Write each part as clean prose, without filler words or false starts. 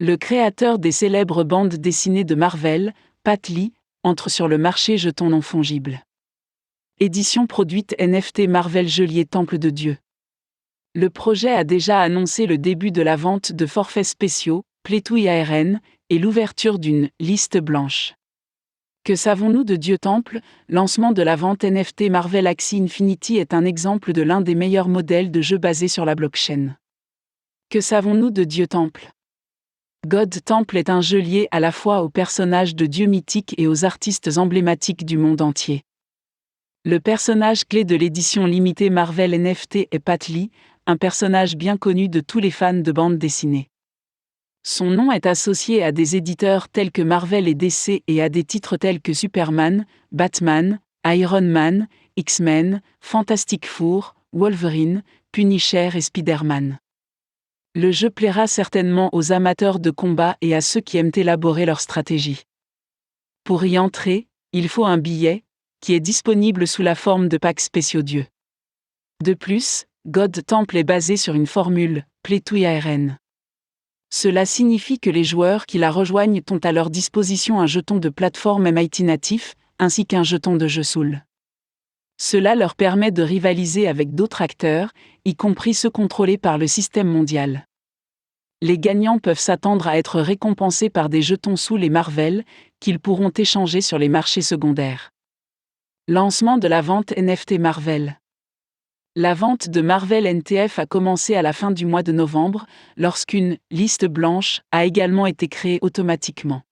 Le créateur des célèbres bandes dessinées de Marvel, Pat Lee, entre sur le marché jetons non fongibles. Édition produite NFT Marvel Geôlier Temple de Dieu. Le projet a déjà annoncé le début de la vente de forfaits spéciaux, Plétouille ARN, et l'ouverture d'une « liste blanche ». Que savons-nous de Dieu Temple ? Lancement de la vente NFT Marvel Axie Infinity est un exemple de l'un des meilleurs modèles de jeu basés sur la blockchain. Que savons-nous de Dieu Temple ? God Temple est un jeu lié à la fois aux personnages de dieux mythiques et aux artistes emblématiques du monde entier. Le personnage clé de l'édition limitée Marvel NFT est Pat Lee, un personnage bien connu de tous les fans de bande dessinée. Son nom est associé à des éditeurs tels que Marvel et DC et à des titres tels que Superman, Batman, Iron Man, X-Men, Fantastic Four, Wolverine, Punisher et Spider-Man. Le jeu plaira certainement aux amateurs de combat et à ceux qui aiment élaborer leur stratégie. Pour y entrer, il faut un billet, qui est disponible sous la forme de packs spéciaux dieux. De plus, God Temple est basé sur une formule, Plétouille ARN. Cela signifie que les joueurs qui la rejoignent ont à leur disposition un jeton de plateforme MIT natif, ainsi qu'un jeton de jeu Soul. Cela leur permet de rivaliser avec d'autres acteurs, y compris ceux contrôlés par le système mondial. Les gagnants peuvent s'attendre à être récompensés par des jetons Soul et Marvel, qu'ils pourront échanger sur les marchés secondaires. Lancement de la vente NFT Marvel. La vente de Marvel NTF a commencé à la fin du mois de novembre, lorsqu'une « liste blanche » a également été créée automatiquement.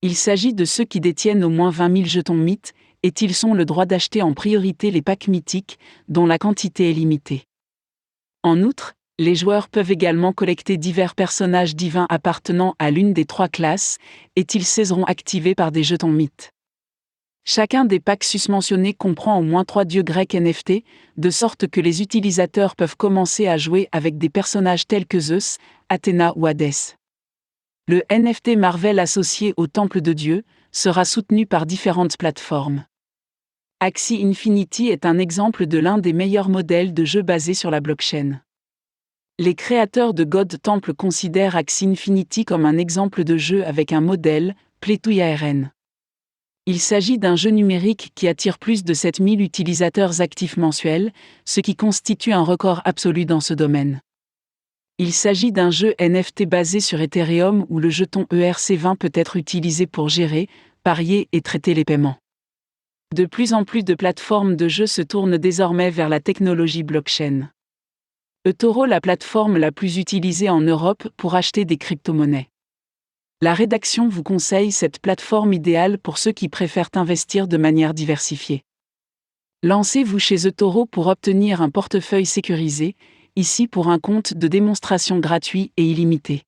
Il s'agit de ceux qui détiennent au moins 20 000 jetons mythes, et ils ont le droit d'acheter en priorité les packs mythiques, dont la quantité est limitée. En outre, les joueurs peuvent également collecter divers personnages divins appartenant à l'une des 3 classes, et ils seront activés par des jetons mythes. Chacun des packs susmentionnés comprend au moins 3 dieux grecs NFT, de sorte que les utilisateurs peuvent commencer à jouer avec des personnages tels que Zeus, Athéna ou Hadès. Le NFT Marvel associé au Temple de Dieu sera soutenu par différentes plateformes. Axie Infinity est un exemple de l'un des meilleurs modèles de jeu basés sur la blockchain. Les créateurs de God Temple considèrent Axie Infinity comme un exemple de jeu avec un modèle, Plétouille ARN. Il s'agit d'un jeu numérique qui attire plus de 7000 utilisateurs actifs mensuels, ce qui constitue un record absolu dans ce domaine. Il s'agit d'un jeu NFT basé sur Ethereum où le jeton ERC20 peut être utilisé pour gérer, parier et traiter les paiements. De plus en plus de plateformes de jeux se tournent désormais vers la technologie blockchain. eToro, la plateforme la plus utilisée en Europe pour acheter des crypto-monnaies. La rédaction vous conseille cette plateforme idéale pour ceux qui préfèrent investir de manière diversifiée. Lancez-vous chez eToro pour obtenir un portefeuille sécurisé, ici pour un compte de démonstration gratuit et illimité.